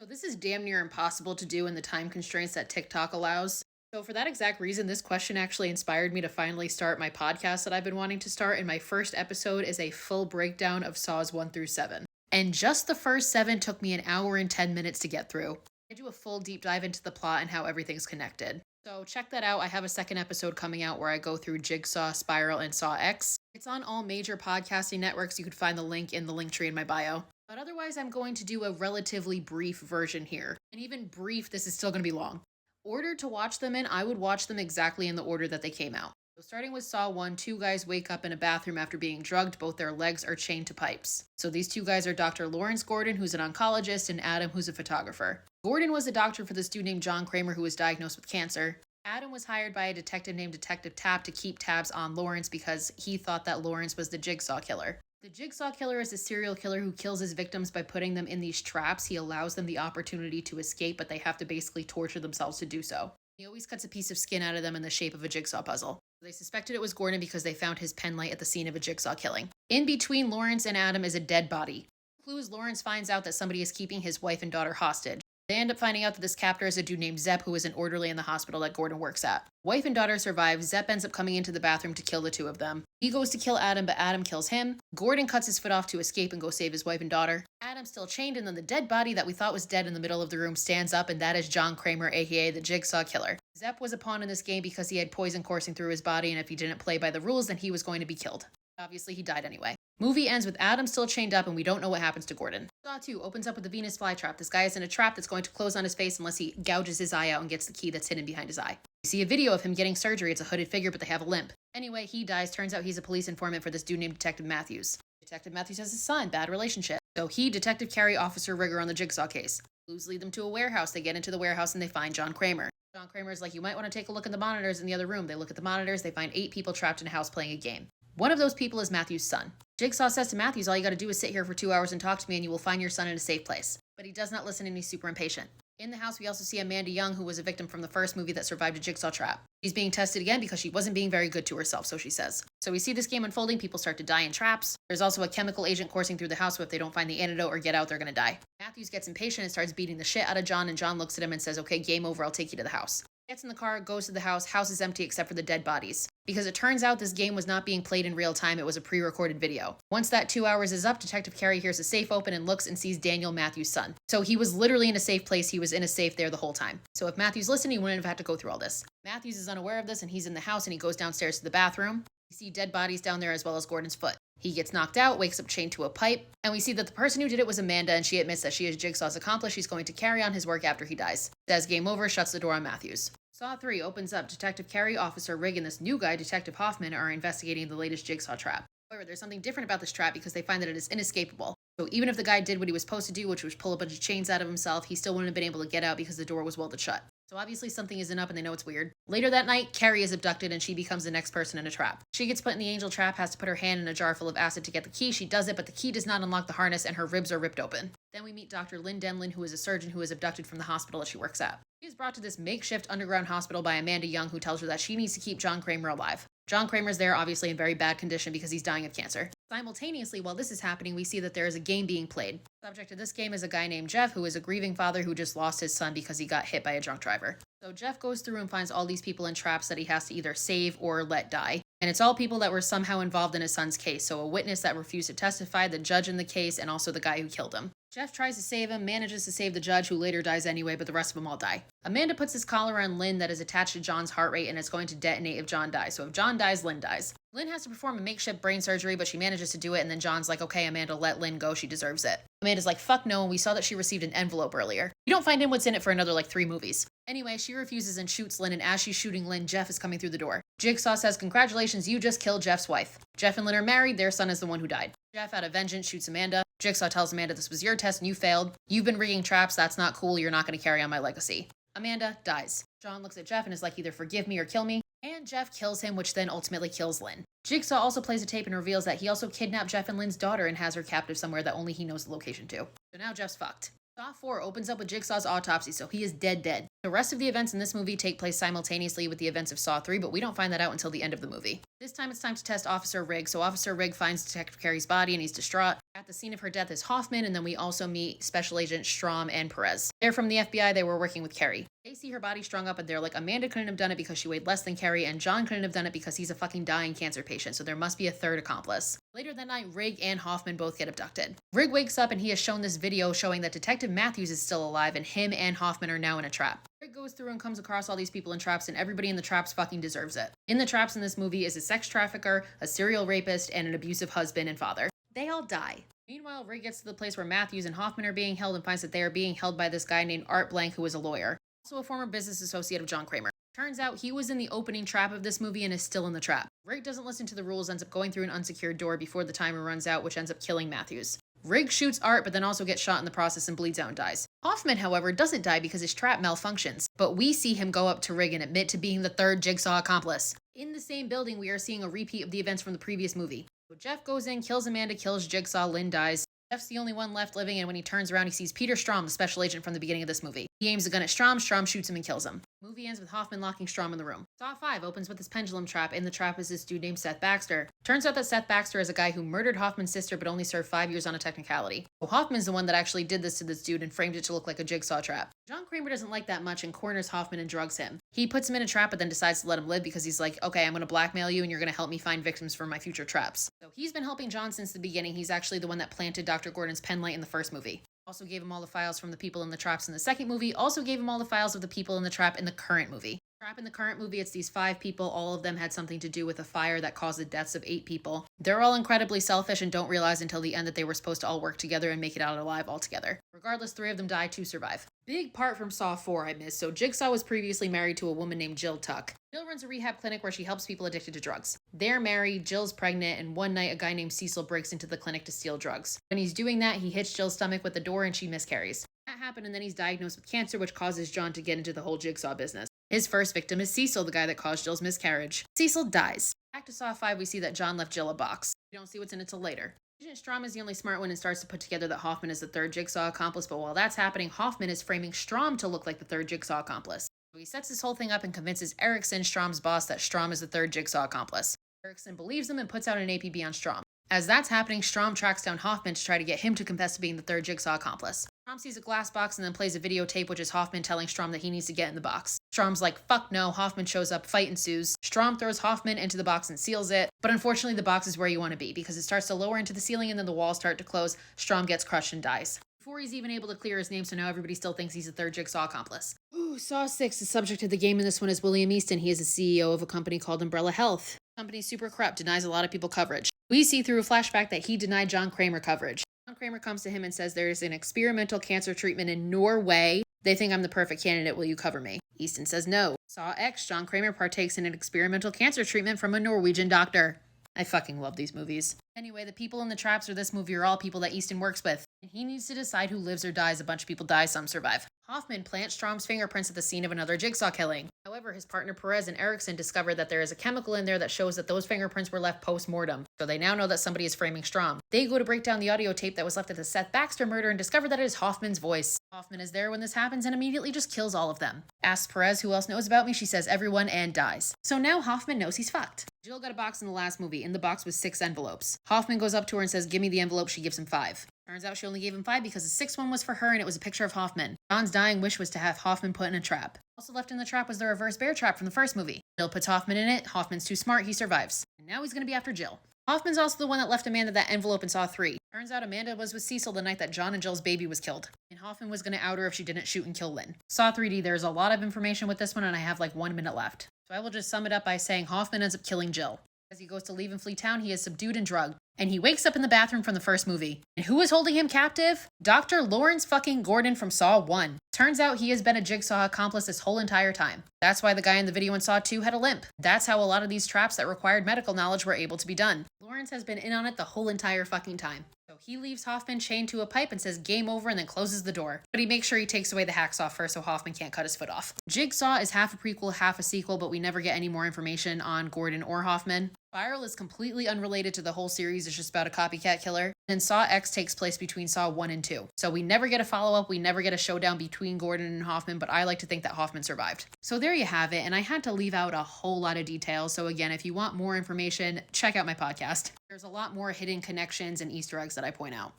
So this is damn near impossible to do in the time constraints that TikTok allows. So for that exact reason, this question actually inspired me to finally start my podcast that I've been wanting to start. And my first episode is a full breakdown of Saws 1 through 7. And just the first 7 took me an hour and 10 minutes to get through. I do a full deep dive into the plot and how everything's connected. So check that out. I have a second episode coming out where I go through Jigsaw, Spiral, and Saw X. It's on all major podcasting networks. You could find the link in the link tree in my bio. But otherwise, I'm going to do a relatively brief version here. And even brief, this is still going to be long. Order to watch them in, I would watch them exactly in the order that they came out. So starting with Saw 1, two guys wake up in a bathroom after being drugged. Both their legs are chained to pipes. So these two guys are Dr. Lawrence Gordon, who's an oncologist, and Adam, who's a photographer. Gordon was a doctor for this dude named John Kramer, who was diagnosed with cancer. Adam was hired by a detective named Detective Tapp to keep tabs on Lawrence because he thought that Lawrence was the Jigsaw killer. The Jigsaw killer is a serial killer who kills his victims by putting them in these traps. He allows them the opportunity to escape, but they have to basically torture themselves to do so. He always cuts a piece of skin out of them in the shape of a jigsaw puzzle. They suspected it was Gordon because they found his pen light at the scene of a jigsaw killing. In between Lawrence and Adam is a dead body. Clues: Lawrence finds out that somebody is keeping his wife and daughter hostage. They end up finding out that this captor is a dude named Zepp, who is an orderly in the hospital that Gordon works at. Wife and daughter survive. Zepp ends up coming into the bathroom to kill the two of them. He goes to kill Adam, but Adam kills him. Gordon cuts his foot off to escape and go save his wife and daughter. Adam's still chained, and then the dead body that we thought was dead in the middle of the room stands up, and that is John Kramer, aka the Jigsaw Killer. Zepp was a pawn in this game because he had poison coursing through his body, and if he didn't play by the rules, then he was going to be killed. Obviously, he died anyway. Movie ends with Adam still chained up, and we don't know what happens to Gordon. Saw 2 opens up with the Venus flytrap. This guy is in a trap that's going to close on his face unless he gouges his eye out and gets the key that's hidden behind his eye. We see a video of him getting surgery. It's a hooded figure, but they have a limp. Anyway, he dies. Turns out he's a police informant for this dude named Detective Matthews. Detective Matthews has a son, bad relationship. So he, Detective Carey, Officer Rigger on the Jigsaw case. Clues lead them to a warehouse. They get into the warehouse and they find John Kramer. John Kramer's like, you might want to take a look at the monitors in the other room. They look at the monitors. They find 8 people trapped in a house playing a game. One of those people is Matthews' son. Jigsaw says to Matthews, all you gotta do is sit here for 2 hours and talk to me and you will find your son in a safe place. But he does not listen and he's super impatient. In the house, we also see Amanda Young, who was a victim from the first movie that survived a jigsaw trap. She's being tested again because she wasn't being very good to herself, so she says. So we see this game unfolding. People start to die in traps. There's also a chemical agent coursing through the house, so if they don't find the antidote or get out, they're gonna die. Matthews gets impatient and starts beating the shit out of John, and John looks at him and says, okay, game over, I'll take you to the house. Gets in the car, goes to the house. House is empty except for the dead bodies. Because it turns out this game was not being played in real time, it was a pre-recorded video. Once that 2 hours is up, Detective Carey hears a safe open and looks and sees Daniel, Matthews' son. So he was literally in a safe place. He was in a safe there the whole time. So if Matthews listened, he wouldn't have had to go through all this. Matthews is unaware of this and he's in the house and he goes downstairs to the bathroom. We see dead bodies down there as well as Gordon's foot. He gets knocked out, wakes up chained to a pipe, and we see that the person who did it was Amanda, and she admits that she is Jigsaw's accomplice. She's going to carry on his work after he dies. Says game over, shuts the door on Matthews. Saw 3 opens up. Detective Carey, Officer Rigg, and this new guy, Detective Hoffman, are investigating the latest Jigsaw trap. However, there's something different about this trap because they find that it is inescapable. So even if the guy did what he was supposed to do, which was pull a bunch of chains out of himself, he still wouldn't have been able to get out because the door was welded shut. So obviously something isn't up and they know it's weird. Later that night, Carrie is abducted and she becomes the next person in a trap. She gets put in the angel trap, has to put her hand in a jar full of acid to get the key. She does it, but the key does not unlock the harness and her ribs are ripped open. Then we meet Dr. Lynn Denlin, who is a surgeon who is abducted from the hospital that she works at. She is brought to this makeshift underground hospital by Amanda Young, who tells her that she needs to keep John Kramer alive. John Kramer's there, obviously in very bad condition because he's dying of cancer. Simultaneously, while this is happening, we see that there is a game being played. The subject of this game is a guy named Jeff, who is a grieving father who just lost his son because he got hit by a drunk driver. So Jeff goes through and finds all these people in traps that he has to either save or let die. And it's all people that were somehow involved in his son's case. So a witness that refused to testify, the judge in the case, and also the guy who killed him. Jeff tries to save him, manages to save the judge, who later dies anyway, but the rest of them all die. Amanda puts this collar on Lynn that is attached to John's heart rate, and it's going to detonate if John dies. So if John dies, Lynn dies. Lynn has to perform a makeshift brain surgery, but she manages to do it, and then John's like, okay, Amanda, let Lynn go, she deserves it. Amanda's like, fuck no, and we saw that she received an envelope earlier. You don't find in what's in it for another 3 movies. Anyway, she refuses and shoots Lynn, and as she's shooting Lynn, Jeff is coming through the door. Jigsaw says, congratulations, you just killed Jeff's wife. Jeff and Lynn are married, their son is the one who died. Jeff, out of vengeance, shoots Amanda. Jigsaw tells Amanda this was your test and you failed. You've been rigging traps, that's not cool, you're not going to carry on my legacy. Amanda dies. John looks at Jeff and is like, either forgive me or kill me. And Jeff kills him, which then ultimately kills Lynn. Jigsaw also plays a tape and reveals that he also kidnapped Jeff and Lynn's daughter and has her captive somewhere that only he knows the location to. So now Jeff's fucked. Saw 4 opens up with Jigsaw's autopsy, so he is dead. The rest of the events in this movie take place simultaneously with the events of Saw 3, but we don't find that out until the end of the movie. This time it's time to test Officer Rigg. So Officer Rigg finds Detective Carey's body and he's distraught. At the scene of her death is Hoffman, and then we also meet Special Agent Strom and Perez. They're from the FBI, they were working with Carey. They see her body strung up and they're like, Amanda couldn't have done it because she weighed less than Carey, and John couldn't have done it because he's a fucking dying cancer patient, so there must be a third accomplice. Later that night, Rigg and Hoffman both get abducted. Rigg wakes up and he has shown this video showing that Detective Matthews is still alive and him and Hoffman are now in a trap. Rigg goes through and comes across all these people in traps, and everybody in the traps fucking deserves it. In the traps in this movie is a sex trafficker, a serial rapist, and an abusive husband and father. They all die. Meanwhile, Rigg gets to the place where Matthews and Hoffman are being held and finds that they are being held by this guy named Art Blank, who is a lawyer, also a former business associate of John Kramer. Turns out he was in the opening trap of this movie and is still in the trap. Rigg doesn't listen to the rules, ends up going through an unsecured door before the timer runs out, which ends up killing Matthews. Rigg shoots Art, but then also gets shot in the process and bleeds out and dies. Hoffman, however, doesn't die because his trap malfunctions, but we see him go up to Rigg and admit to being the third Jigsaw accomplice. In the same building, we are seeing a repeat of the events from the previous movie. So Jeff goes in, kills Amanda, kills Jigsaw, Lynn dies. Jeff's the only one left living, and when he turns around, he sees Peter Strom, the special agent from the beginning of this movie. He aims a gun at Strom shoots him and kills him. The movie ends with Hoffman locking Strom in the room. Saw 5 opens with this pendulum trap. In the trap is this dude named Seth Baxter. Turns out that Seth Baxter is a guy who murdered Hoffman's sister but only served 5 years on a technicality. So Hoffman's the one that actually did this to this dude and framed it to look like a jigsaw trap. John Kramer doesn't like that much and corners Hoffman and drugs him. He puts him in a trap but then decides to let him live because he's like, okay, I'm going to blackmail you and you're going to help me find victims for my future traps. So he's been helping John since the beginning. He's actually the one that planted Dr. Gordon's pen light in the first movie. Also gave him all the files from the people in the traps in the second movie. Also gave him all the files of the people in the trap in the current movie. Trap in the current movie, it's these 5 people. All of them had something to do with a fire that caused the deaths of 8 people. They're all incredibly selfish and don't realize until the end that they were supposed to all work together and make it out alive all together. Regardless, 3 of them die, 2 survive. Big part from Saw 4 I missed. So Jigsaw was previously married to a woman named Jill Tuck. Jill runs a rehab clinic where she helps people addicted to drugs. They're married, Jill's pregnant, and one night a guy named Cecil breaks into the clinic to steal drugs. When he's doing that, he hits Jill's stomach with the door and she miscarries. That happened, and then he's diagnosed with cancer, which causes John to get into the whole Jigsaw business. His first victim is Cecil, the guy that caused Jill's miscarriage. Cecil dies. Back to Saw 5, we see that John left Jill a box. We don't see what's in it till later. Agent Strom is the only smart one and starts to put together that Hoffman is the third Jigsaw accomplice, but while that's happening, Hoffman is framing Strom to look like the third Jigsaw accomplice. So he sets this whole thing up and convinces Erickson, Strom's boss, that Strom is the third Jigsaw accomplice. Erickson believes him and puts out an APB on Strom. As that's happening, Strom tracks down Hoffman to try to get him to confess to being the third Jigsaw accomplice. Strom sees a glass box and then plays a videotape, which is Hoffman telling Strom that he needs to get in the box. Strom's like, fuck no. Hoffman shows up, fight ensues. Strom throws Hoffman into the box and seals it, but unfortunately the box is where you want to be because it starts to lower into the ceiling and then the walls start to close. Strom gets crushed and dies before he's even able to clear his name, so now everybody still thinks he's the third Jigsaw accomplice. Ooh, Saw 6, the subject of the game in this one is William Easton. He is the CEO of a company called Umbrella Health. The company's super corrupt, denies a lot of people coverage. We see through a flashback that he denied John Kramer coverage. John Kramer comes to him and says there is an experimental cancer treatment in Norway. They think I'm the perfect candidate. Will you cover me? Easton says no. Saw X, John Kramer partakes in an experimental cancer treatment from a Norwegian doctor. I fucking love these movies. Anyway, the people in the traps for this movie are all people that Easton works with, and he needs to decide who lives or dies. A bunch of people die, some survive. Hoffman plants Strom's fingerprints at the scene of another Jigsaw killing. However, his partner Perez and Erickson discover that there is a chemical in there that shows that those fingerprints were left post-mortem, so they now know that somebody is framing Strom. They go to break down the audio tape that was left at the Seth Baxter murder and discover that it is Hoffman's voice. Hoffman is there when this happens and immediately just kills all of them. Asks Perez who else knows about me, she says everyone, and dies. So now Hoffman knows he's fucked. Jill got a box in the last movie. In the box was 6 envelopes. Hoffman goes up to her and says, give me the envelope. She gives him 5. Turns out she only gave him 5 because the 6th one was for her and it was a picture of Hoffman. John's dying wish was to have Hoffman put in a trap. Also left in the trap was the reverse bear trap from the first movie. Jill puts Hoffman in it. Hoffman's too smart. He survives. And now he's going to be after Jill. Hoffman's also the one that left Amanda that envelope in Saw 3. Turns out Amanda was with Cecil the night that John and Jill's baby was killed. And Hoffman was going to out her if she didn't shoot and kill Lynn. Saw 3D, there's a lot of information with this one and I have like 1 minute left. So I will just sum it up by saying Hoffman ends up killing Jill. As he goes to leave and flee town, he is subdued and drugged. And he wakes up in the bathroom from the first movie. And who is holding him captive? Dr. Lawrence fucking Gordon from Saw 1. Turns out he has been a Jigsaw accomplice this whole entire time. That's why the guy in the video in Saw 2 had a limp. That's how a lot of these traps that required medical knowledge were able to be done. Lawrence has been in on it the whole entire fucking time. So he leaves Hoffman chained to a pipe and says game over and then closes the door. But he makes sure he takes away the hacksaw first so Hoffman can't cut his foot off. Jigsaw is half a prequel, half a sequel, but we never get any more information on Gordon or Hoffman. Spiral is completely unrelated to the whole series. It's just about a copycat killer. And Saw X takes place between Saw 1 and 2. So we never get a follow-up. We never get a showdown between Gordon and Hoffman, but I like to think that Hoffman survived. So there you have it. And I had to leave out a whole lot of details. So again, if you want more information, check out my podcast. There's a lot more hidden connections and Easter eggs that I point out.